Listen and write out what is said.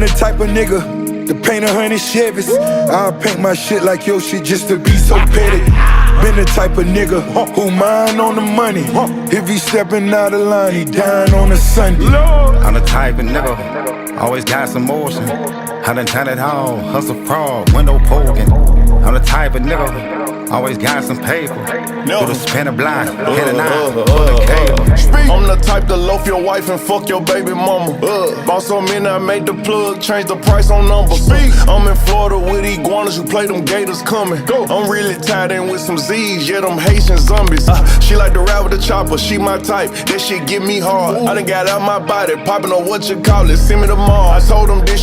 the type of nigga to paint 100 Chevys. I'll paint my shit like your shit just to be so petty. Been the type of nigga who mind on the money. If he stepping out of line, he dying on a Sunday. I'm the type of nigga, always got some motion. I done done it all, hustle fraud, window poking. I'm the type of nigga, always got some paper. Do the spin a blind, hit a nine, pull a cable. I'm the type to loaf your wife and fuck your baby mama. Bought so many, I made the plug, change the price on numbers. I'm in Florida with iguanas, you play them gators coming. I'm really tied in with some Z's, yeah, them Haitian zombies. She like to ride with the chopper, she my type, that shit get me hard. I done got out my body, popping on what you call it, send me the mall. I told them this